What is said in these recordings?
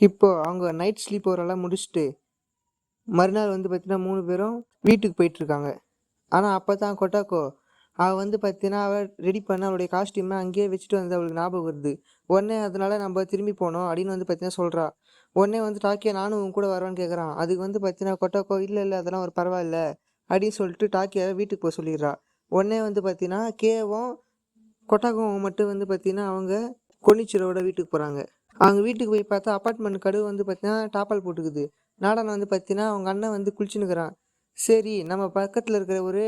இப்போ அவங்க night sleep ஓவரெல்லாம் முடிச்சுட்டு மறுநாள் வந்து பார்த்தீங்கன்னா 3 பேரும் வீட்டுக்கு போயிட்டுருக்காங்க. ஆனால் அப்போ தான் கொட்டாக்கோ அவள் வந்து பார்த்தீங்கன்னா அவள் ரெடி பண்ண அவளுடைய காஸ்டியூமை அங்கேயே வச்சுட்டு வந்து அவளுக்கு ஞாபகம் வருது. உடனே அதனால நம்ம திரும்பி போனோம் அப்படின்னு வந்து பார்த்தீங்கன்னா சொல்கிறா. உடனே வந்து டாக்கியா நானும் உன் கூட வரேன்னு கேட்குறான். அதுக்கு வந்து பார்த்தீங்கன்னா கொட்டாக்கோ இல்லை இல்லை அதெல்லாம் ஒரு பரவாயில்ல அப்படின்னு சொல்லிட்டு டாக்கியாவை வீட்டுக்கு போக சொல்லிடுறா. உடனே வந்து பார்த்தீங்கன்னா கேவும் கொட்டாக்கும் மட்டும் வந்து பார்த்தீங்கன்னா அவங்க கொன்னிச்சிரோட வீட்டுக்கு போகிறாங்க. அவங்க வீட்டுக்கு போய் பார்த்தா அப்பார்ட்மெண்ட் கதவு வந்து பார்த்தீங்கன்னா டாப்பால் போட்டுக்குது. நாடன் வந்து பார்த்தீங்கன்னா அவங்க அண்ணன் வந்து குளிச்சுன்னுக்குறான். சரி நம்ம பக்கத்தில் இருக்கிற ஒரு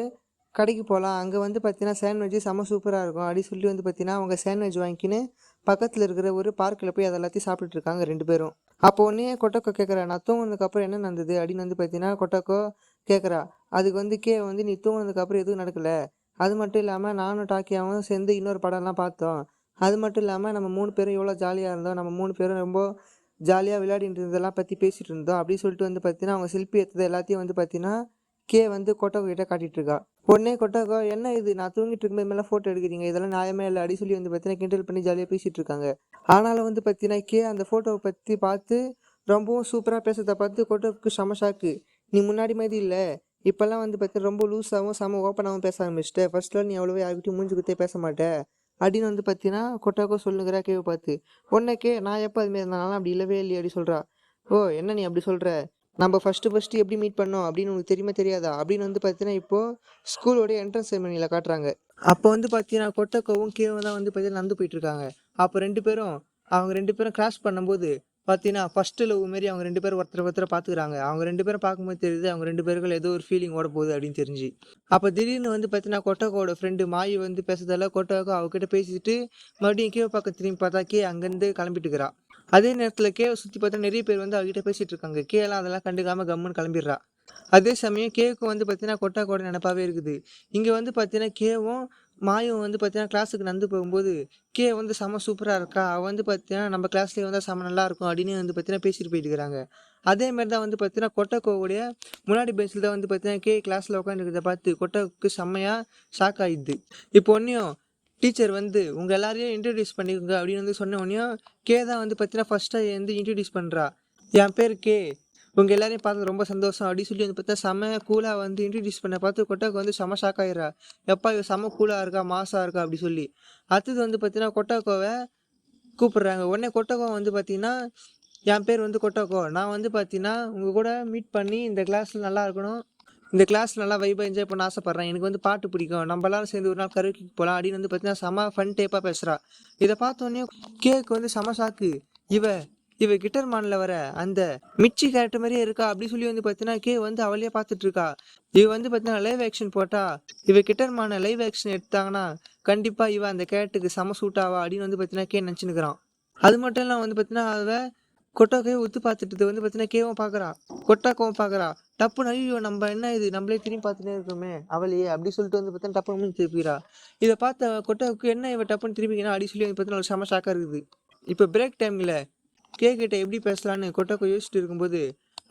கடைக்கு போகலாம், அங்கே வந்து பார்த்தீங்கன்னா சாண்ட்விட்ச் செம்ம சூப்பராக இருக்கும் அப்படின்னு சொல்லி வந்து பார்த்தீங்கன்னா அவங்க சாண்ட்விச் வாங்கிக்கின்னு பக்கத்தில் இருக்கிற ஒரு பார்க்கில் போய் அதை எல்லாத்தையும் சாப்பிட்டுட்டு இருக்காங்க 2 பேரும். அப்போ உடனே கொட்டக்கோ கேட்குறா, நான் தூங்குனதுக்கப்புறம் என்ன நடந்தது அப்படின்னு வந்து பார்த்தீங்கன்னா கொட்டக்கோ கேட்குறா. அதுக்கு வந்து வந்து நீ தூங்குனதுக்கப்புறம் எதுவும் நடக்கல, அது மட்டும் இல்லாமல் நானும் டாக்கியாவும் சேர்ந்து இன்னொரு படம்லாம் பார்த்தோம், அது மட்டும் இல்லாமல் நம்ம 3 பேரும் எவ்வளோ ஜாலியாக இருந்தோம், நம்ம 3 பேரும் ரொம்ப ஜாலியாக விளையாடிட்டு இருந்ததெல்லாம் பற்றி பேசிகிட்டு இருந்தோம் அப்படின்னு சொல்லிட்டு வந்து பார்த்தீங்கன்னா அவங்க செல்ஃபி எடுத்தது எல்லாத்தையும் வந்து பார்த்தீங்கன்னா வந்து கொட்டகோ கிட்ட காட்டிட்டு இருக்கா. உடனே கொட்டகோ என்ன இது நான் தூங்கிட்டு இருக்கும்போது மேலே ஃபோட்டோ எடுக்கிறீங்க, இதெல்லாம் நியாயமே இல்லை அப்படின்னு சொல்லி வந்து பார்த்தீங்கன்னா கிண்டல் பண்ணி ஜாலியாக பேசிகிட்டு இருக்காங்க. ஆனாலும் வந்து பார்த்தீங்கன்னா அந்த ஃபோட்டோவை பற்றி பார்த்து ரொம்பவும் சூப்பராக பேசுறதை பார்த்து கொட்டோவுக்கு செம ஷாக்கு. நீ முன்னாடி மாதிரி இல்லை, இப்போல்லாம் வந்து பார்த்தீங்கன்னா ரொம்ப லூஸாகவும் செம ஓப்பனாகவும் பேச ஆரம்பிச்சிட்டேன், ஃபர்ஸ்ட்லாம் நீ அவ்வளோவா யார்கிட்டையும் மூஞ்சி குத்தே பேச மாட்டேன் அப்படின்னு வந்து பார்த்தீங்கன்னா கொட்டாக்கோ சொல்லுங்கிறா கேவை பார்த்து. உடனே நான் எப்போ அதுமாரி இருந்தாலும் அப்படி இல்லவே இல்லையே அப்படி சொல்கிறா. ஓ என்ன நீ அப்படி சொல்கிற, நம்ம ஃபஸ்ட்டு எப்படி மீட் பண்ணோம் அப்படின்னு உனக்கு தெரியுமா தெரியாதா அப்படின்னு வந்து பார்த்தீங்கன்னா இப்போது ஸ்கூலோடைய என்ட்ரன்ஸ் செரமனியில் காட்டுறாங்க. அப்போ வந்து பார்த்தீங்கன்னா கொட்டக்கோவும் கேவும் தான் வந்து பார்த்தீங்கன்னா நடந்து போயிட்டுருக்காங்க. அப்போ அவங்க 2 பேரும் கிராஸ் பண்ணும்போது பார்த்தீங்கன்னா ஃபஸ்ட்டு லவ் மாரி அவங்க 2 பேரும் ஒருத்தரை பார்த்துக்கிறாங்க. அவங்க 2 பேரும் பார்க்கும்போது தெரியுது அவங்க 2 பேருக்குள்ள ஏதோ ஒரு ஃபீலிங் ஓட போகுது அப்படின்னு தெரிஞ்சு. அப்போ திடீர்னு வந்து பார்த்தீங்கன்னா கொட்டக்கோட ஃப்ரெண்டு மாயி வந்து பேசுறதால கொட்டக்கோ அவகிட்ட பேசிட்டு மறுபடியும் கேவை பக்கம் திரும்பி பார்த்தா அங்கேருந்து கிளம்பிட்டுக்கிறா. அதே நேரத்தில் கேவை சுற்றி பார்த்தா நிறைய பேர் வந்து அவகிட்ட பேசிட்டு இருக்காங்க. எல்லாம் அதெல்லாம் கண்டுக்காம கம்முன்னு கிளம்பிடுறா. அதே சமயம் கேவுக்கும் வந்து பார்த்தீங்கன்னா கொட்டாக்கோட நினப்பாவே இருக்குது. இங்கே வந்து பார்த்தீங்கன்னா கேவும் மாயும் வந்து பார்த்தீங்கன்னா கிளாஸுக்கு நடந்து போகும்போது வந்து செம சூப்பராக இருக்கா, அவள் வந்து பார்த்தீங்கன்னா நம்ம கிளாஸ்லேயே வந்து செம நல்லா இருக்கும் அப்படின்னு வந்து பார்த்தீங்கன்னா பேசிட்டு போயிட்டு இருக்கிறாங்க. அதே மாதிரி தான் வந்து பார்த்தீங்கன்னா கொட்டக்கோவுடைய முன்னாடி பெஞ்சில் தான் வந்து பார்த்தீங்கன்னா கிளாஸில் உட்காந்துருக்கிறத பார்த்து கொட்டக்கு செம்மையாக ஷாக் ஆகிடுது. இப்போ ஒன்றையும் டீச்சர் வந்து உங்கள் எல்லாரையும் இன்ட்ரடியூஸ் பண்ணிக்கோங்க அப்படின்னு வந்து சொன்ன உடனேயும் தான் வந்து பார்த்தீங்கன்னா ஃபஸ்ட்டாக வந்து இன்ட்ரடியூஸ் பண்ணுறா. என் பேர் உங்கள் எல்லாரையும் பார்த்து ரொம்ப சந்தோஷம் அப்படின்னு சொல்லி வந்து பார்த்தா செம்ம கூலாக வந்து இன்ட்ரடியூஸ் பண்ண பார்த்து கொட்டாக்கு வந்து செம ஷாக் ஆகிடுறா. எப்பா இவ செம கூலாக இருக்கா மாசாக இருக்கா அப்படி சொல்லி. அடுத்தது வந்து பார்த்தீங்கன்னா கொட்டாக்கோவை கூப்பிடுறாங்க. உடனே கொட்டக்கோ வந்து பார்த்தீங்கன்னா என் பேர் வந்து கொட்டக்கோ, நான் வந்து பார்த்தீங்கன்னா உங்கள் கூட மீட் பண்ணி இந்த கிளாஸில் நல்லா இருக்கணும், இந்த கிளாஸ் நல்லா வைபாக என்ஜாய் பண்ண ஆசைப்பட்றேன், எனக்கு வந்து பாட்டு பிடிக்கும், நம்ம எல்லாரும் சேர்ந்து ஒரு நாள் கரோக்கிக்கு போகலாம் அப்படின்னு வந்து பார்த்தீங்கன்னா செம ஃபன் டேப்பாக பேசுகிறா. இதை பார்த்தோன்னே வந்து செம ஷாக்கு. இவ கிட்டர் மான்ல வர அந்த மிச்சி கேரக்டர் மாதிரியே இருக்கா அப்படி சொல்லி வந்து பார்த்தீங்கன்னா வந்து அவளையே பார்த்துட்டு இருக்கா. இவ வந்து பார்த்தீங்கன்னா லைவ் ஆக்ஷன் போட்டா, இவ கிட்டர் மான லைவ் ஆக்ஷன் எடுத்தாங்கன்னா கண்டிப்பா இவ அந்த கேரக்டருக்கு செம சூட் ஆவா அப்படின்னு வந்து பார்த்தீங்கன்னா நினச்சினுக்கிறான். அது மட்டும் இல்லாமல் வந்து பார்த்தீங்கன்னா அவ கொட்டாக்கையும் ஒத்து பார்த்துட்டு வந்து பார்த்தீங்கன்னா கேவும் பார்க்குறா, கொட்டாக்கவும் பார்க்குறா. டப்புன்னு ஐயோ நம்ம என்ன இது நம்மளே திரும்பி பார்த்துட்டே இருக்கோமே அவளையே அப்படி சொல்லிட்டு வந்து பார்த்தீங்கன்னா டப்புன்னு திருப்பிக்கிறா. இதை பார்த்த கொட்டாவுக்கு என்ன இவ டப்புன்னு திரும்பிக்கிறா அப்படி சொல்லி வந்து பார்த்தீங்கன்னா செம ஷாக்காக இருக்குது. இப்போ பிரேக் டைமில் கிட்ட எப்படி பேசலான்னு கொட்டக்கோ யோசிச்சுட்டு இருக்கும்போது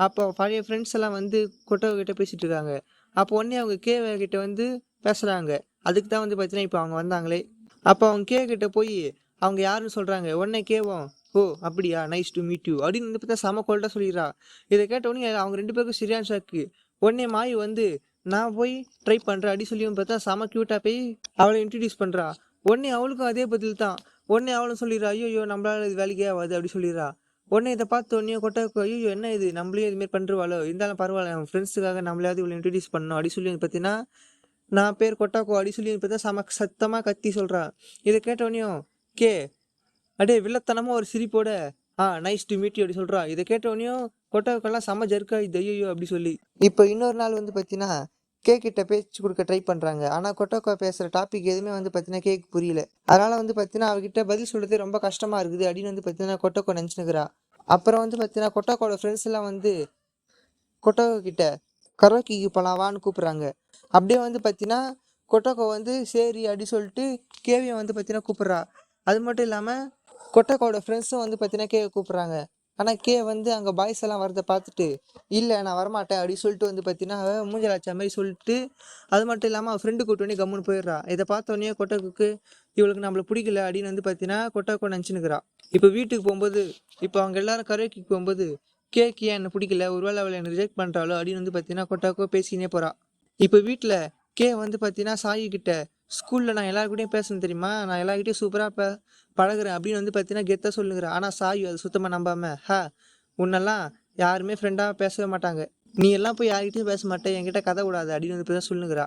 அப்போ பழைய ஃப்ரெண்ட்ஸ் எல்லாம் வந்து கொட்டக்கோ கிட்ட பேசிட்டு இருக்காங்க. அப்போ உடனே அவங்க கிட்ட வந்து பேசுகிறாங்க. அதுக்கு தான் வந்து பார்த்தீங்கன்னா இப்போ அவங்க வந்தாங்களே. அப்போ அவங்க கிட்ட போய் அவங்க யாருன்னு சொல்கிறாங்க. உடனே கேவோம் ஓ அப்படியா நைஸ் டு மீட் யூ அப்படின்னு வந்து பார்த்தா செம கோல்டாக சொல்லிடுறா. இதை கேட்ட உடனே அவங்க 2 பேருக்கும் சரியான ஷாக்கு. உடனே மாய் வந்து நான் போய் ட்ரை பண்ணுறேன் அப்படின்னு சொல்லி பார்த்தா செம க்யூட்டாக போய் அவளை இன்ட்ரடியூஸ் பண்ணுறா. உடனே அவளுக்கும் அதே பதில் தான். உடனே அவளும் சொல்லிடுறா ஐயோ நம்மளால இது வேலைக்கே ஆகாது அப்படி சொல்லிடுறா. உடனே இதை பார்த்து உடனே கொட்டாக்கு ஐயோ என்ன இது நம்மளையும் இதுமாரி பண்ணுவாளோ, இருந்தாலும் பரவாயில்ல நம்ம ஃப்ரெண்ட்ஸுக்காக நம்மளாவது இவ்வளோ இன்ட்ரடியூஸ் பண்ணணும் அப்படி சொல்லி பார்த்தீங்கன்னா நான் பேர் கொட்டாக்கோ அப்படி சொல்லி பார்த்தா சத்தமாக கத்தி சொல்கிறா. இதை கேட்டவனையும் அடே வில்லத்தனமாக ஒரு சிரிப்போட நைஸ் டு மீட் யூ அப்படி சொல்கிறா. இதை கேட்டவனையும் கொட்டாக்கெல்லாம் செம்ம ஜர்க்கா இது ஐயோ அப்படி சொல்லி. இப்போ இன்னொரு நாள் வந்து பார்த்தீங்கன்னா கிட்ட பேச்சு கொடுக்க ட்ரை பண்ணுறாங்க. ஆனால் கொட்டோக்கோ பேசுகிற டாபிக் எதுவுமே வந்து பார்த்தீங்கன்னா புரியல. அதனால் வந்து பார்த்தீங்கன்னா அவகிட்ட பதில் சொல்கிறது ரொம்ப கஷ்டமாக இருக்குது அப்படின்னு வந்து பார்த்தீங்கன்னா கொட்டோக்கோ நினச்சினுக்கிறா. அப்புறம் வந்து பார்த்தீங்கன்னா கொட்டோக்கோட ஃப்ரெண்ட்ஸ் எல்லாம் வந்து கொட்டோக்கோ கிட்ட கரோக்கிக்கு போகலாம் வான்னு கூப்பிட்றாங்க. அப்படியே வந்து பார்த்தீங்கன்னா கொட்டோக்கோ வந்து சரி அப்படி சொல்லிட்டு கேவியை வந்து பார்த்தீங்கன்னா கூப்பிட்றா. அது மட்டும் இல்லாமல் கொட்டோக்கோட ஃப்ரெண்ட்ஸும் வந்து பார்த்தீங்கன்னா கூப்பிட்றாங்க. ஆனால் கே வந்து அங்கே பாய்ஸ் எல்லாம் வரதை பார்த்துட்டு இல்லை நான் வரமாட்டேன் அப்படின்னு சொல்லிட்டு வந்து பார்த்தீங்கன்னா மூஞ்சல் அடிச்ச மாதிரி சொல்லிட்டு அது மட்டும் இல்லாமல் அவள் ஃப்ரெண்டு கூட்டு பண்ணி கம்முன்னு போயிடுறா. இதை பார்த்தோன்னே கொட்டக்குக்கு இவளுக்கு நம்மளை பிடிக்கல அப்படின்னு வந்து பார்த்தீங்கன்னா கொட்டக்கோ நினச்சினுக்கிறா. இப்போ வீட்டுக்கு போகும்போது இப்போ அவங்க எல்லாரும் கரோக்கிக்கு போகும்போது கேக்கு ஏன் என்ன பிடிக்கல, ஒருவேளை அவளை என்ன ரிஜெக்ட் பண்ணுறாளோ அப்படின்னு வந்து பார்த்தீங்கன்னா கொட்டாக்கோ பேசினே போகிறா. இப்போ வீட்டில் கே வந்து பார்த்தீங்கன்னா சாயி கிட்ட ஸ்கூலில் நான் எல்லாருக்கிட்டையும் பேசணும் தெரியுமா, நான் எல்லாருக்கிட்டையும் சூப்பராக பழகுறேன் அப்படின்னு வந்து பார்த்தீங்கன்னா கெத்தாக சொல்லுங்கிறேன். ஆனால் சாயு அது சுத்தமாக நம்பாம உன்னெல்லாம் யாருமே ஃப்ரெண்டாக பேசவே மாட்டாங்க, நீ எல்லாம் போய் யார்கிட்டையும் பேச மாட்டேன், என்கிட்ட கதை விடாது அப்படின்னு வந்து தான் சொல்லுங்கிறா.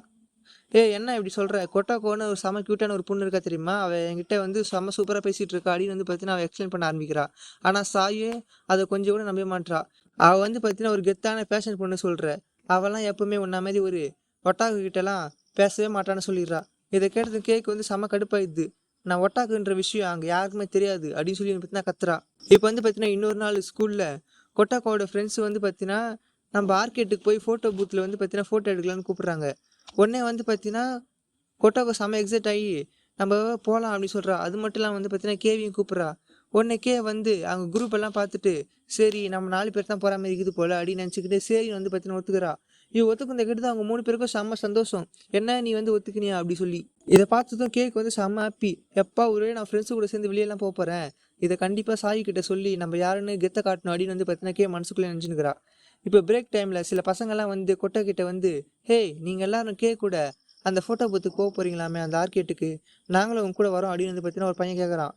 என்ன இப்படி சொல்கிற, கொட்டாக்கோன்னு ஒரு செம க்யூட்டான ஒரு பொண்ணு இருக்கா தெரியுமா, அவள் என்கிட்ட வந்து செம சூப்பராக பேசிகிட்டு இருக்கா அப்படின்னு வந்து பார்த்தீங்கன்னா அவள் எக்ஸ்பிளைன் பண்ண ஆரம்பிக்கிறா. ஆனால் சாயு அதை கொஞ்சம் கூட நம்ப மாட்டா. அவள் வந்து பார்த்தீங்கன்னா ஒரு கெத்தான பேஷன் பொண்ணு சொல்கிற, அவெல்லாம் எப்பவுமே உன்ன மாதிரி ஒரு ஒட்டாக்கு கிட்டலாம் பேசவே மாட்டான்னு சொல்லிடுறா. இதை கேட்டது கேக்கு வந்து செம கடுப்பாயிடுது. நான் ஒட்டாக்குன்ற விஷயம் அங்கே யாருக்குமே தெரியாது அப்படின்னு சொல்லி பார்த்தீங்கன்னா கத்துறா. இப்போ வந்து பார்த்தீங்கன்னா இன்னொரு நாள் ஸ்கூலில் கொட்டாக்கோட ஃப்ரெண்ட்ஸ் வந்து பார்த்தீங்கன்னா நம்ம ஆர்கேட்டுக்கு போய் ஃபோட்டோ பூத்தில் வந்து பார்த்தீங்கன்னா ஃபோட்டோ எடுக்கலான்னு கூப்பிட்றாங்க. உடனே வந்து பார்த்தீங்கன்னா கொட்டாக்கோ செம எக்ஸைட் ஆகி நம்ம போகலாம் அப்படின்னு சொல்கிறா. அது மட்டும் இல்லாமல் வந்து பார்த்தீங்கன்னா கேவியும் கூப்பிட்றா. உடனே கே வந்து அவங்க குரூப் எல்லாம் பார்த்துட்டு சரி நம்ம 4 பேர் தான் போகிற மாதிரி இருக்குது போல அப்படின்னு நினச்சிக்கிட்டு சரி வந்து பார்த்தீங்கன்னா ஒத்துக்கிறா. ஒத்துக்குந்த கேட்டு அவங்க 3 பேருக்கும் செம்ம சந்தோஷம். என்ன நீ வந்து ஒத்துக்கினியா அப்படி சொல்லி. இதை பார்த்ததும் கேக் வந்து செம்ம ஹாப்பி. எப்பா ஒரே நான் ஃப்ரெண்ட்ஸு கூட சேர்ந்து வெளியெல்லாம் போகிறேன், இதை கண்டிப்பாக சாயி கிட்ட சொல்லி நம்ம யாருன்னு கெத்த காட்டணும் அப்படின்னு வந்து பார்த்தீங்கன்னா கே மனசுக்குள்ளே நினச்சினுக்கிறா. இப்போ பிரேக் டைமில் சில பசங்கள்லாம் வந்து கொட்டை கிட்ட வந்து நீங்கள் எல்லாரும் கே கூட அந்த ஃபோட்டோ பூத்துக்கு போக போகிறீங்களாமே அந்த ஆர்கேட்டுக்கு, நாங்களும் உங்க கூட வரோம் அப்படின்னு வந்து பார்த்தீங்கன்னா ஒரு பையன் கேட்குறான்.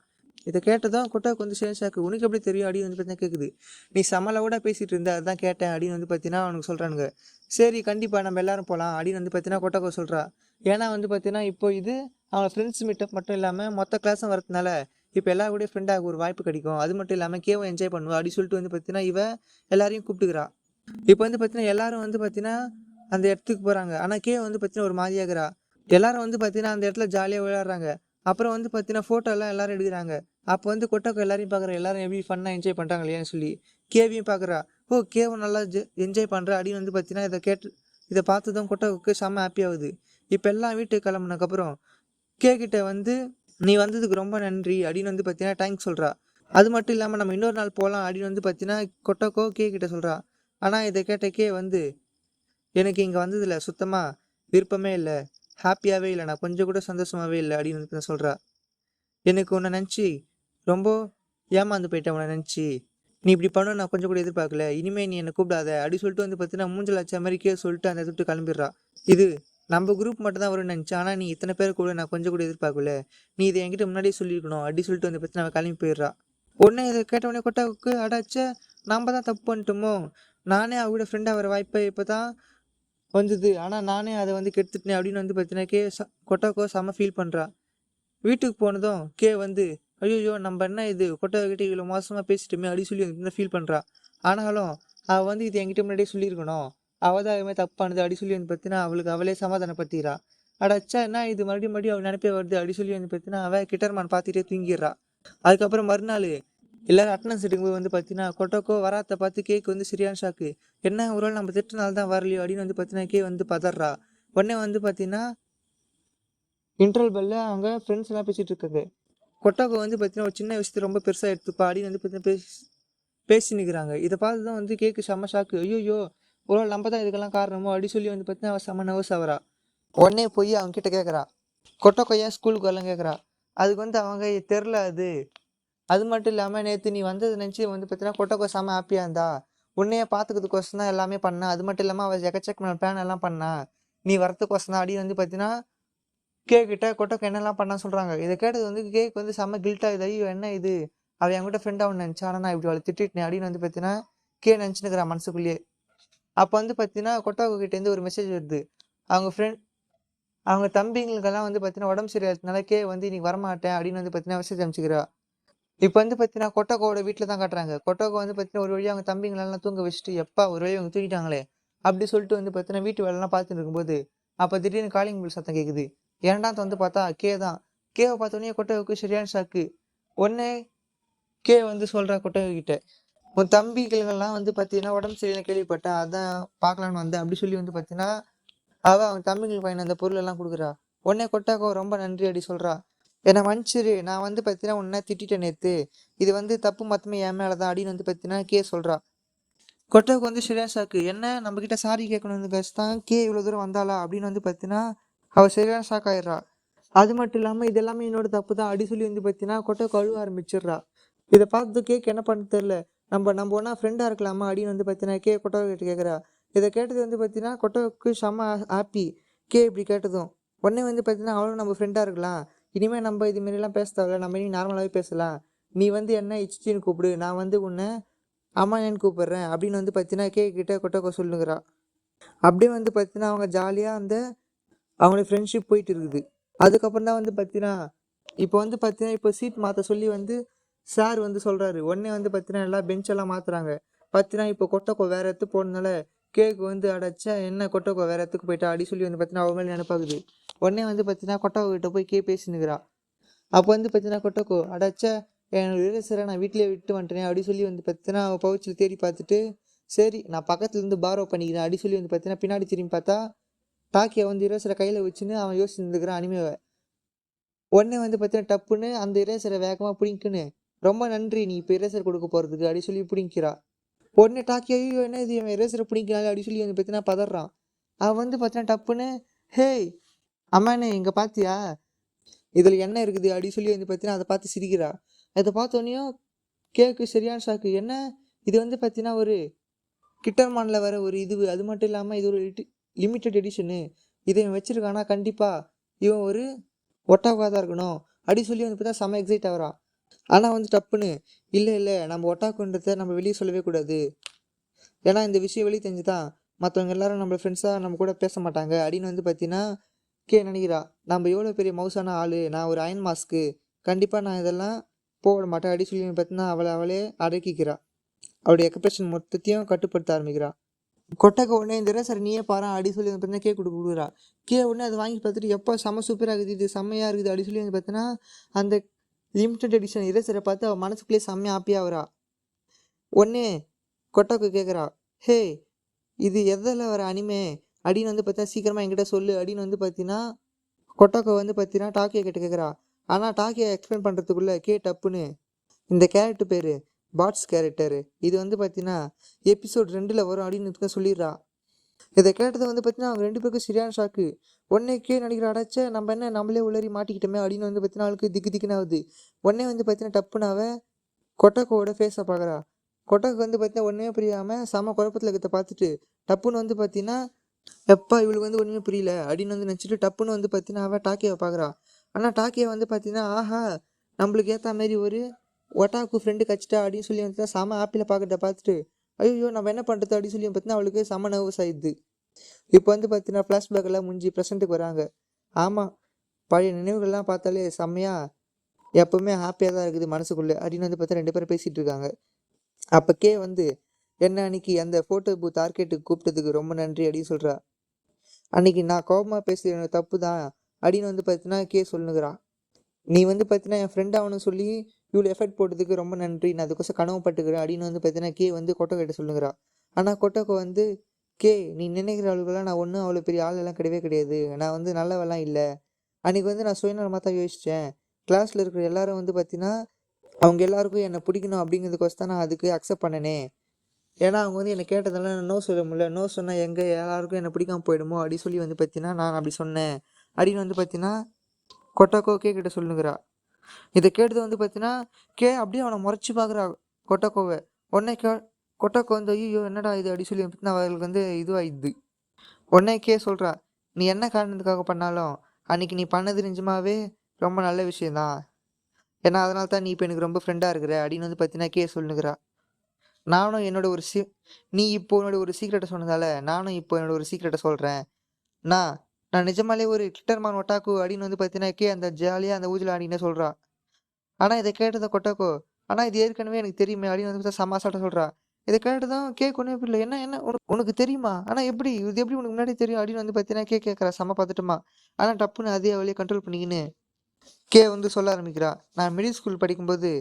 இதை கேட்டதும் கொட்டாக்கு வந்து சேஷாக்கு உனக்கு எப்படி தெரியும் அப்படின்னு வந்து பார்த்தீங்கன்னா கேட்குது. நீ சமலவோட பேசிகிட்டு இருந்த அதுதான் கேட்டேன் அப்படின்னு வந்து பார்த்தீங்கன்னா அவனுக்கு சொல்கிறானுங்க. சரி கண்டிப்பாக நம்ம எல்லாரும் போகலாம் அப்படின்னு வந்து பார்த்தீங்கன்னா கொட்டாக்கோ சொல்கிறா. ஏன்னா வந்து பார்த்தீங்கன்னா இப்போ இது அவன் ஃப்ரெண்ட்ஸ் மீட்டப் மட்டும் இல்லாமல் மொத்த கிளாஸும் வரதுனால இப்போ எல்லாரும் கூட ஃப்ரெண்டாக ஒரு வாய்ப்பு கிடைக்கும். அது மட்டும் இல்லாமல் கேவும் என்ஜாய் பண்ணுவா அப்படின்னு சொல்லிட்டு வந்து பார்த்தீங்கன்னா இவ எல்லாரையும் கூப்பிட்டுக்கிறா. இப்போ வந்து பார்த்தீங்கன்னா எல்லாரும் வந்து பார்த்தீங்கன்னா அந்த இடத்துக்கு போகிறாங்க. ஆனால் கே வந்து பார்த்தீங்கன்னா ஒரு மாதிரியாகிறா. எல்லாரும் வந்து பார்த்தீங்கன்னா அந்த இடத்துல ஜாலியாக விளையாடுறாங்க. அப்புறம் வந்து பார்த்தீங்கன்னா ஃபோட்டோலாம் எல்லாரும் எடுக்கிறாங்க. அப்போ வந்து கொட்டாக்கோ எல்லாரையும் பார்க்குற, எல்லாரும் எப்படி ஃபன்னாக என்ஜாய் பண்ணுறாங்க இல்லையான்னு சொல்லி கேவியும் பார்க்குறா. கேவும் நல்லா என்ஜாய் பண்ணுறா அப்படின்னு வந்து பார்த்தீங்கன்னா இதை பார்த்து தான் கொட்டாக்கோக்கு செம்ம ஹாப்பி ஆகுது. இப்போ எல்லாம் வீட்டுக்கு கிளம்புனதுக்கப்புறம் கிட்ட வந்து நீ வந்ததுக்கு ரொம்ப நன்றி அப்படின்னு வந்து பார்த்தீங்கன்னா தேங்க்ஸ் சொல்கிறா. அது மட்டும் இல்லாமல் நம்ம இன்னொரு நாள் போகலாம் அப்படின்னு வந்து பார்த்தீங்கன்னா கொட்டாக்கோ கிட்ட சொல்கிறா. ஆனால் இதை கேட்ட வந்து எனக்கு இங்கே வந்ததில்ல சுத்தமாக விருப்பமே இல்லை, ஹாப்பியாகவே இல்லை, நான் கொஞ்சம் கூட சந்தோஷமாகவே இல்லை அப்படின்னு வந்து சொல்கிறா. எனக்கு உன்னை நினச்சி ரொம்ப ஏமாந்து போயிட்டேன், உன்னை நினச்சி நீ இப்படி பண்ண நான் கொஞ்சம் கூட எதிர்பார்க்கல, இனிமேல் நீ என்னை கூப்பிடாத அப்படி சொல்லிட்டு வந்து பார்த்தீங்கன்னா மூஞ்சல் அச்ச மாதிரிக்கே சொல்லிட்டு அந்த இடத்துட்டு கிளம்பிடுறா. இது நம்ம குரூப் மட்டும் தான் வரும்னு நினச்சேன், ஆனால் நீ இத்தனை பேர் கூட நான் கொஞ்சம் கூட எதிர்பார்க்கல, நீ இதை என்கிட்ட முன்னாடியே சொல்லியிருக்கணும் அப்படி சொல்லிட்டு வந்து பார்த்தீங்கன்னா அவன் கிளம்பி போயிடுறா. உடனே இதை கேட்டவுடனே கொட்டாவுக்கு அடாச்ச நம்ம தான் தப்பு பண்ணிட்டோமோ, நானே அவங்களோட ஃப்ரெண்டாக வர வாய்ப்பை இப்போ தான் வந்தது, ஆனால் நானே அதை வந்து கெடுத்துட்டேன் அப்படின்னு வந்து பார்த்தீங்கன்னா கொட்டாக்கோ செம்ம ஃபீல் பண்ணுறா. வீட்டுக்கு போனதும் வந்து ஐயோ நம்ம என்ன இது கொட்டகிட்ட இவ்வளோ மோசமாக பேசிட்டோமே அப்படின்னு சொல்லி வந்து ஃபீல் பண்ணுறா. ஆனாலும் அவள் வந்து இது என்கிட்ட முன்னாடியே சொல்லியிருக்கணும், அவள் தான் எதுவுமே தப்பானது அப்படி சொல்லி வந்து பார்த்தீங்கன்னா அவளுக்கு அவளே சமாதானப்படுத்திக்கிறா. அச்சா என்ன இது மறுபடியும் அவள் நினைப்பே வருது அப்படி சொல்லி வந்து பார்த்தீங்கன்னா அவள் கிட்டர்மான் பார்த்துட்டே தூங்கிடுறா. அதுக்கப்புறம் மறுநாள் எல்லாரும் அட்டனன்ஸ் எடுக்கும்போது வந்து பார்த்தீங்கன்னா கொட்டோக்கோ வராத பார்த்து கேக்கு வந்து சரியான ஷாக்கு. என்ன ஒரு வேளை நம்ம திட்டனால தான் வரலையோ அப்படின்னு வந்து பார்த்தீங்கன்னா கே வந்து பதறா. உடனே வந்து பார்த்தீங்கன்னா இன்டர்வல் பெல்ல அவங்க ஃப்ரெண்ட்ஸ் எல்லாம் பேசிட்டு இருக்காங்க. கொட்டாக்கோ வந்து பார்த்தீங்கன்னா ஒரு சின்ன விஷயத்தை ரொம்ப பெருசாக எடுத்துப்பா அப்படின்னு வந்து பார்த்தீங்கன்னா பேசி நிற்கிறாங்க. இதை பார்த்து தான் வந்து கேக்கு செம்ம ஷாக்கு. ஐயோ ஒரு நம்ம தான் இதுக்கெல்லாம் காரணமோ அப்படி சொல்லி வந்து பார்த்தீங்கன்னா அவள் செம்ம நர்வஸ் ஆகிறா. உடனே போய் அவங்க கிட்ட கேட்குறா, கொட்டாக்கோ ஏன் ஸ்கூலுக்கு வரலாம் கேட்குறா. அதுக்கு வந்து அவங்க தெரில அது மட்டும் இல்லாமல் நேற்று நீ வந்தது நினச்சி வந்து பார்த்தீங்கன்னா கொட்டாக்கோ செம்ம ஹாப்பியாக இருந்தா, உன்னையே பார்த்துக்கிறதுக்கோசம் தான் எல்லாமே பண்ணா. அது மட்டும் இல்லாமல் அவள் எக்கச்சக்கமான பிளான் எல்லாம் பண்ணா, நீ வரத்துக்கோசம் தான் அப்படின்னு வந்து பார்த்தீங்கன்னா கிட்ட கொட்டோக்கு என்னெல்லாம் பண்ண சொல்கிறாங்க. இதை கேட்டது வந்து கேக் வந்து செம்ம கில்ட் ஆகுது. ஐயோ என்ன இது, அவள் என்கிட்ட ஃப்ரெண்டாக ஒன்று நினச்சா, ஆனால் நான் இப்படி அவளை திட்டிட்டேன் அப்படின்னு வந்து பார்த்தீங்கன்னா நினச்சினுக்கிறா மனசுக்குள்ளேயே. அப்போ வந்து பார்த்தீங்கன்னா கொட்டாக்கு கிட்டேருந்து ஒரு மெசேஜ் வருது. அவங்க தம்பிங்களுக்கெல்லாம் வந்து பார்த்தீங்கன்னா உடம்பு சரியாகிறதுனால வந்து இன்னைக்கு வரமாட்டேன் அப்படின்னு வந்து பார்த்தீங்கன்னா மெசேஜ் அனுப்பிச்சிக்கிறா. இப்போ வந்து பார்த்தீங்கன்னா கொட்டாக்கோட வீட்டில் தான் காட்டுறாங்க. கொட்டாக்கோ வந்து பார்த்தீங்கன்னா ஒரு வழியாக அவங்க தம்பிங்களெல்லாம் தூங்க வச்சுட்டு எப்பா ஒரு வழியாக அவங்க தூங்கிட்டாங்களே அப்படி சொல்லிட்டு வந்து பார்த்தீங்கன்னா வீட்டு வேலைலாம் பார்த்துட்டு இருக்கும்போது அப்போ திடீர்னு காலிங் பில் சத்தம் கேட்குது. ஏன்டான்னு வந்து பார்த்தா தான். கேவை பார்த்தோன்னே கொட்டகைக்கு சரியான ஷாக்கு. ஒன்னே வந்து சொல்கிறா கொட்டகைக்கிட்ட, உன் தம்பிகள்லாம் வந்து பார்த்தீங்கன்னா உடம்பு சரியில்லை கேள்விப்பட்டேன், அதான் பார்க்கலான்னு வந்தேன் அப்படி சொல்லி வந்து பார்த்தீங்கன்னா அவன் தம்பிங்களுக்கு வாங்கின அந்த பொருள் எல்லாம் கொடுக்குறா. உடனே கொட்டாக்கோ ரொம்ப நன்றி அப்படி சொல்கிறா. என்னை மன்னிச்சிரு, நான் வந்து பார்த்தீங்கன்னா உன்னை திட்டிட்டேன் நேத்து. இது வந்து தப்பு மொத்தமே என் மேல தான் அப்படின்னு வந்து பார்த்தீங்கன்னா கே சொல்றா. கொட்டாவுக்கு வந்து சரியான ஷாக்கு. என்ன நம்மகிட்ட சாரி கேட்கணும்னு தான் கே இவ்வளோ தூரம் வந்தாளா அப்படின்னு வந்து பார்த்தீங்கன்னா அவள் சரியான ஷாக் ஆயிடுறா. அது மட்டும் இல்லாமல் இது எல்லாமே என்னோட தப்பு தான் அப்படி சொல்லி வந்து பார்த்தீங்கன்னா கொட்டாவுக்கு அழுவ ஆரம்பிச்சிடுறா. இதை பார்த்து கேக் என்ன பண்ண தெரியல. நம்ம ஒன்றா ஃப்ரெண்டாக இருக்கலாமா அப்படின்னு வந்து பார்த்தீங்கன்னா கொட்டாவை கிட்ட கேட்குறா. இதை கேட்டது வந்து பார்த்தீங்கன்னா கொட்டாவுக்கு செம்ம ஹாப்பி. இப்படி கேட்டதும் உடனே வந்து பார்த்தீங்கன்னா அவளும் நம்ம ஃப்ரெண்டாக இருக்கலாம். இனிமேல் நம்ம இதுமாரிலாம் பேச தேவையில்ல, நம்ம இனி நார்மலாகவே பேசலாம். நீ வந்து என்ன இச்சின்னு கூப்பிடு, நான் வந்து உன்னை அம்மானேன்னு கூப்பிடுறேன் அப்படின்னு வந்து பார்த்தீங்கன்னா கிட்ட கொட்டாக்கோ சொல்லுங்கிறா. அப்படியே வந்து பார்த்தீங்கன்னா அவங்க ஜாலியாக அந்த அவங்களோட ஃப்ரெண்ட்ஷிப் போயிட்டு இருக்குது. அதுக்கப்புறம் தான் வந்து பார்த்தீங்கன்னா இப்போ சீட் மாற்ற சொல்லி வந்து சார் வந்து சொல்கிறாரு. உடனே வந்து பார்த்தீங்கன்னா எல்லாம் பெஞ்செல்லாம் மாற்றுறாங்க. பார்த்தீங்கன்னா இப்போ கொட்டக்கோ வேறு இடத்துக்கு போனதுனால கேக்கு வந்து அடைச்சா என்ன கொட்டக்கோ வேறு இடத்துக்கு போயிட்டா அப்படி சொல்லி வந்து பார்த்தீங்கன்னா அவ மேலே நினைப்பாகுது. உடனே வந்து பார்த்தீங்கன்னா கொட்டக்கோ கிட்ட போய் பேசினுக்கிறா. அப்போ வந்து பார்த்தீங்கன்னா கொட்டக்கோ அடைச்சா என்னோட இரேசரை நான் வீட்டிலே விட்டு வந்துட்டேன் அப்படி சொல்லி வந்து பார்த்தீங்கன்னா அவள் பவுச்சில் தேடி பார்த்துட்டு சரி நான் பக்கத்துலேருந்து பாரோ பண்ணிக்கிறேன் அப்படி சொல்லி வந்து பார்த்தீங்கன்னா பின்னாடி திரும்பி பார்த்தா டாக்கியை வந்து இரேசரை கையில் வச்சுன்னு அவன் யோசிச்சுருந்துக்கிறான் அனிமேவை. உடனே வந்து பார்த்தீங்கன்னா டப்புன்னு அந்த இரேசரை வேகமாக பிடிக்குன்னு ரொம்ப நன்றி நீ இப்போ இரேசர் கொடுக்க போகிறதுக்கு அப்படி சொல்லி பிடிக்கிறா. உடனே டாக்கி ஐயோ என்ன இது அவன் இரேசரை பிடிக்கிறாள் அப்படி சொல்லி வந்து பார்த்தீங்கன்னா பதறான். அவன் வந்து பார்த்தீங்கன்னா டப்புன்னு ஹேய் அம்மானே இங்கே பார்த்தியா இதில் என்ன இருக்குது அப்படி சொல்லி வந்து பார்த்தீங்கன்னா அதை பார்த்து சிரிக்கிறா. அதை பார்த்தோன்னையும் கேக்கு சரியான ஷாக்கு. என்ன இது வந்து பார்த்தீங்கன்னா ஒரு கிட்டர்மானில் வர ஒரு இது, அது மட்டும் இல்லாமல் இது ஒரு லிமிட்டட் எடிஷனு, இதை இவன் வச்சிருக்கானா கண்டிப்பாக இவன் ஒரு ஒட்டாவாக தான் இருக்கணும் அப்படி சொல்லி வந்து பார்த்தா செம்ம எக்ஸைட் ஆகிறான். ஆனால் வந்து டப்புன்னு இல்லை நம்ம ஒட்டாக்குன்றதை நம்ம வெளியே சொல்லவே கூடாது, ஏன்னா இந்த விஷயம் வெளியே தெரிஞ்சுதான் மற்றவங்க எல்லாரும் நம்ம ஃப்ரெண்ட்ஸாக நம்ம கூட பேச மாட்டாங்க அப்படின்னு வந்து பார்த்தீங்கன்னா நினைக்கிறா. நம்ம எவ்வளோ பெரிய மவுசான ஆள், நான் ஒரு அயன் மாஸ்க்கு, கண்டிப்பாக நான் இதெல்லாம் போட மாட்டேன் அப்படி சொல்லி பார்த்தீங்கன்னா அவளே அடக்கிக்கிறா. அவருடைய எக்ஸ்பிரஷன் மொத்தத்தையும் கட்டுப்படுத்த ஆரம்பிக்கிறா. கொட்டக்க உடனே இந்த சார் நீயே பாரு அப்படி சொல்லி வந்து பார்த்தீங்கன்னா கொடுக்குறா. உடனே அதை வாங்கி பார்த்துட்டு எப்போ செம்ம சூப்பராக இருக்குது, இது செம்மையாக இருக்குது அப்படி சொல்லி வந்து பார்த்தீங்கன்னா அந்த லிமிட்டட் எடிஷன் இரேசரை பார்த்து அவள் மனசுக்குள்ளே செம்மையாக ஹாப்பியாக வரா. உடனே கொட்டாக்கு கேட்குறா, ஹே இது எதில் வர அனிமே அப்படின்னு வந்து பார்த்தா சீக்கிரமாக என்கிட்ட சொல்லு அப்படின்னு வந்து பார்த்தீங்கன்னா கொட்டாக்கோ வந்து பார்த்தீங்கன்னா டாக்கியை கிட்ட கேட்குறா. ஆனால் டாக்கியை எக்ஸ்பிளைன் பண்ணுறதுக்குள்ளே டப்புன்னு இந்த கேரக்டர் பேர் பாட்ஸ் கேரக்டரு, இது வந்து பார்த்தீங்கன்னா எபிசோட் 2 வரும் அப்படின்னு சொல்லிடுறா. இதை கேட்டதை வந்து பார்த்தீங்கன்னா அவங்க 2 பேருக்கும் சரியான ஷாக்கு. உடனே நினைக்கிற அடைச்ச நம்ம என்ன நம்மளே உள்ளரி மாட்டிக்கிட்டோமே அப்படின்னு வந்து பார்த்தீங்கன்னா அவளுக்கு திக்குன்னு ஆகுது. உடனே வந்து பார்த்தீங்கன்னா டப்புன்னு அவள் கொட்டாக்கோவோட ஃபேஸை பார்க்குறா. கொட்டாக்கு வந்து பார்த்தீங்கன்னா ஒன்றுமே புரியாமல் செம குழப்பத்தில் இருக்கிறத பார்த்துட்டு டப்புன்னு வந்து பார்த்தீங்கன்னா எப்பா இவளுக்கு வந்து ஒன்றுமே புரியல அப்படின்னு வந்து நினச்சிட்டு டப்புன்னு வந்து பார்த்தீங்கன்னா அவள் டாக்கியை பார்க்குறா. ஆனால் டாக்கியை வந்து பார்த்தீங்கன்னா ஆஹா நம்மளுக்கு ஏற்ற மாதிரி ஒரு ஒட்டாக்கு ஃப்ரெண்டு கச்சிட்டா அப்படின்னு சொல்லி வந்து செம ஆப்பில் பார்க்குறத பார்த்துட்டு ஐயோ நம்ம என்ன பண்ணுறது அப்படின்னு சொல்லி பார்த்தீங்கன்னா அவளுக்கு செம நர்வஸ் ஆயிடுது. இப்போ வந்து பார்த்தீங்கன்னா ஃப்ளாஷ்பேக்கெல்லாம் முடிஞ்சு ப்ரெசென்ட்டுக்கு வராங்க. ஆமாம் பழைய நினைவுகள்லாம் பார்த்தாலே செம்மையாக எப்போவுமே ஹாப்பியாக தான் இருக்குது மனசுக்குள்ளே அப்படின்னு வந்து பார்த்தா 2 பேரும் பேசிகிட்டு இருக்காங்க. அப்போ வந்து என்ன அன்னைக்கு அந்த ஃபோட்டோ பூத் ஆர்கேட்டுக்கு கூப்பிட்டதுக்கு ரொம்ப நன்றி அப்படின்னு சொல்கிறா. அன்னைக்கு நான் கோபமாக பேசுகிறது எனக்கு தப்பு தான் அப்படின்னு வந்து பார்த்தீங்கன்னா சொல்லுங்கிறான். நீ வந்து பார்த்தீங்கன்னா என் ஃப்ரெண்ட் ஆகணும்னு சொல்லி இவ்வளோ எஃபர்ட் போட்டதுக்கு ரொம்ப நன்றி, நான் அதுக்கோசம் கனவுப்பட்டுக்கிறேன் அப்படின்னு வந்து பார்த்தீங்கன்னா வந்து கொட்டோ கிட்ட சொல்லுங்கிறா. ஆனால் கொட்டோக்கு வந்து நீ நினைக்கிற அளவுக்குலாம் நான் ஒன்றும் அவ்வளோ பெரிய ஆளெல்லாம் கிடையவே கிடையாது, நான் வந்து நல்லவெல்லாம் இல்லை. அன்றைக்கி வந்து நான் சுயநலமாக தான் யோசித்தேன். கிளாஸில் இருக்கிற எல்லாரும் வந்து பார்த்தீங்கன்னா அவங்க எல்லாருக்கும் என்னை பிடிக்கணும் அப்படிங்கிறதுக்கோசம் தான் நான் அதுக்கு அக்செப்ட் பண்ணனே. ஏன்னா அவங்க வந்து என்னை கேட்டதெல்லாம் நான் நோ சொல்ல முடியல, நோ சொன்னால் எங்கே எல்லாருக்கும் என்னை பிடிக்காம போயிடுமோ அப்படி சொல்லி வந்து பார்த்தீங்கன்னா நான் அப்படி சொன்னேன் அப்படின்னு வந்து பார்த்தீங்கன்னா கொட்டாக்கோ கிட்ட சொல்லுங்கிறா. இதை கேட்டது வந்து பார்த்தீங்கன்னா அப்படியே அவனை முறைச்சி பார்க்குறா கொட்டாக்கோவை. உடனே கொட்டாக்கோ வந்து ஐயோ என்னடா இது அப்படி சொல்லி பார்த்தீங்கன்னா அவர்களுக்கு வந்து இதுவாகிடுது. உடனே சொல்கிறா, நீ என்ன காரணத்துக்காக பண்ணாலும் அன்றைக்கி நீ பண்ணது நிஜமாவே ரொம்ப நல்ல விஷயந்தான், ஏன்னா அதனால தான் நீ இப்போ எனக்கு ரொம்ப ஃப்ரெண்டாக இருக்கிற அப்படின்னு வந்து பார்த்தீங்கன்னா சொல்லுங்கிறா. நானும் என்னோட ஒரு நீ இப்போ என்னோட ஒரு சீக்ரெட்டை சொன்னதால நானும் இப்போ என்னோட ஒரு சீக்ரெட்டை சொல்கிறேன். நான் நிஜமாலே ஒரு கிட்டர்மான் ஒட்டாக்கு அப்படின்னு வந்து பார்த்தீங்கன்னா அந்த ஜாலியாக அந்த ஊஞ்சல் ஆடினே சொல்கிறா. ஆனால் இதை கேட்டதை கொட்டாக்கோ ஆனால் இது ஏற்கனவே எனக்கு தெரியுமே அப்படின்னு வந்து சமாசாட்ட சொல்கிறா. இதை கேட்டதும் ஒன்றும் புரியல, என்ன என்ன உனக்கு தெரியுமா, ஆனால் எப்படி இது எப்படி உனக்கு முன்னாடி தெரியும் அப்படின்னு வந்து பார்த்தீங்கன்னா கேட்குறா செம்ம பார்த்துட்டுமா. ஆனால் டப்புன்னு அதே அவளையே கண்ட்ரோல் பண்ணிக்கின்னு வந்து சொல்ல ஆரம்பிக்கிறா. நான் மிடில் ஸ்கூல் படிக்கும்போது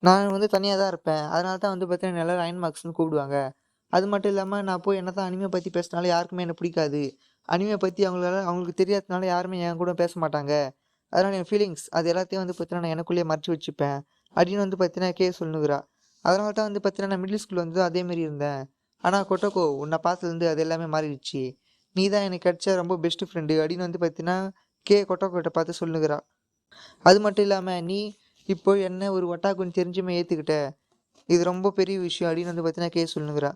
நான் வந்து தனியாக தான் இருப்பேன், அதனால தான் வந்து பார்த்தீங்கன்னா எல்லாரும் அயன் மார்க்ஸ்னு கூப்பிடுவாங்க. அது மட்டும் இல்லாமல் நான் போய் என்ன தான் அனிமே பற்றி பேசினாலும் யாருக்குமே என்னை பிடிக்காது, அனிமே பற்றி அவங்களுக்கு தெரியாததுனால யாருமே என் கூட பேச மாட்டாங்க, அதனால் என் ஃபீலிங்ஸ் அது எல்லாத்தையும் வந்து பார்த்தீங்கன்னா நான் எனக்குள்ளேயே மறைச்சு வச்சுப்பேன் அப்படின்னு வந்து பார்த்தீங்கன்னா கே சொல்லுங்கிறா. அதனால தான் வந்து பார்த்தீங்கன்னா நான் மிடில் ஸ்கூல் வந்து அதேமாரி இருந்தேன். ஆனால் கொட்டோக்கோ உன்னை பார்த்ததுலேருந்து அது எல்லாமே மாறிடுச்சு. நீ தான் எனக்கு கிடைச்ச ரொம்ப பெஸ்ட் ஃப்ரெண்டு அப்படின்னு வந்து பார்த்தீங்கன்னா கே கொட்டோக்கோட்ட பார்த்து சொல்லுங்கிறா. அது மட்டும் இல்லாமல் நீ இப்போ என்ன ஒரு ஒட்டாக்குன்னு தெரிஞ்சுமே ஏற்றுக்கிட்ட. இது ரொம்ப பெரிய விஷயம் அப்படின்னு வந்து பார்த்தீங்கன்னா கே சொல்லுங்கிறா.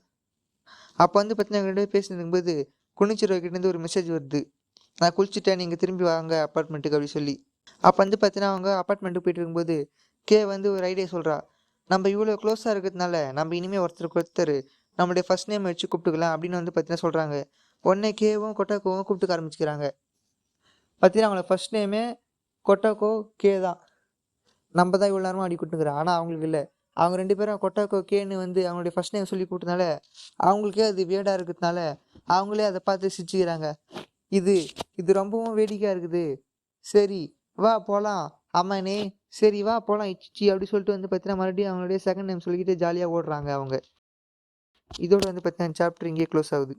அப்போ வந்து பார்த்தீங்கன்னா ரெண்டு பேரும் பேசிட்டு இருக்கும்போது குனிச்சிரோக்கிட்டேருந்து ஒரு மெசேஜ் வருது. நான் குளிச்சுட்டேன் நீங்கள் திரும்பி வாங்க அப்பார்ட்மெண்ட்டுக்கு அப்படி சொல்லி. அப்போ வந்து பார்த்தீங்கன்னா அவங்க அப்பார்ட்மெண்ட்டுக்கு போயிட்டு இருக்கும்போது கே வந்து ஒரு ஐடியா சொல்கிறா. நம்ம இவ்வளோ க்ளோஸாக இருக்கிறதுனால நம்ம இனிமேல் ஒருத்தருக்கு ஒருத்தர் நம்மளுடைய ஃபர்ஸ்ட் நேம் வச்சு கூப்பிட்டுக்கலாம் அப்படின்னு வந்து பார்த்தீங்கன்னா சொல்கிறாங்க. உடனே கேவும் கொட்டாக்கோவும் கூப்பிட்டுக்க ஆரம்பிச்சுக்கிறாங்க. பார்த்தீங்கன்னா அவங்களோட ஃபர்ஸ்ட் நேமே கொட்டாக்கோ கே தான். நம்ம தான் இவ்வளோ நேரமாக அடி கூட்டுங்கிறோம். ஆனால் அவங்களுக்கு இல்லை. அவங்க ரெண்டு பேரும் கொட்டாக்கோ கேன்னு வந்து அவங்களுடைய ஃபர்ஸ்ட் நேம் சொல்லி கூப்பிட்டனால அவங்களுக்கே அது வியர்டாக இருக்கிறதுனால அவங்களே அதை பார்த்து சிரிச்சுக்கிறாங்க. இது இது ரொம்பவும் வேடிக்கையாக இருக்குது. சரி வா போகலாம் அம்மானே, சரி வா போகலாம் இச்சிச்சி அப்படி சொல்லிட்டு வந்து பார்த்தீங்கன்னா மறுபடியும் அவங்களுடைய செகண்ட் நேம் சொல்லிக்கிட்டு ஜாலியாக ஓடுறாங்க அவங்க. இதோட வந்து பார்த்தீங்கன்னா சாப்டர் இங்கேயே க்ளோஸ் ஆகுது.